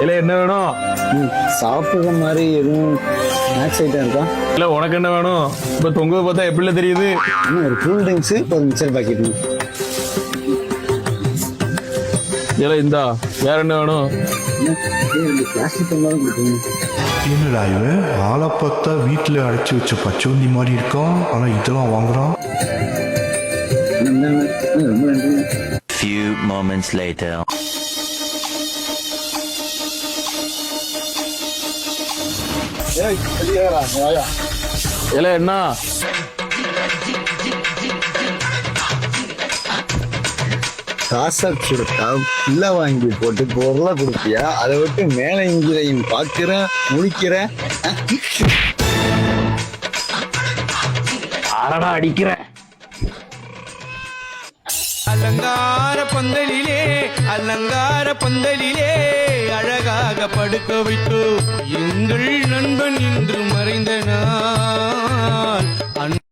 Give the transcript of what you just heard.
இல்ல என்ன வேணும்? சாப்பிடுற மாதிரி எதுவும் ஸ்நாக்ஸ் ஐட்டம் இருக்கா? இல்ல உனக்கு என்ன வேணும்? இப்ப தொங்க பார்த்தா எப்படில தெரியுது? ஒரு கூல் ட்ரிங்க்ஸ் ஒரு மிக்சர் பாக்கெட். இல்ல இந்தா வேற என்ன வேணும்? பிளாஸ்டிக் பண்ணாலும் கொடுக்கணும். என்னடா இவன் ஆளை பார்த்தா வீட்டில் அடைச்சி வச்ச பச்சோந்தி மாதிரி இருக்கான், ஆனால் இதெல்லாம் வாங்குறான். ரொம்ப நன்றி. Few moments later. இல்ல என்ன? காசை கொடுத்தா புல்ல வாங்கி போட்டு பொருளை கொடுப்பியா? அதை விட்டு மேல இங்கிரையும் பாக்குற முடிக்கிற. அடடா அடிக்கிறேன். அலங்கார பந்தலிலே அழகாக படுக்க வைத்து எங்கள் நண்பன் இன்று மறைந்த நாள்.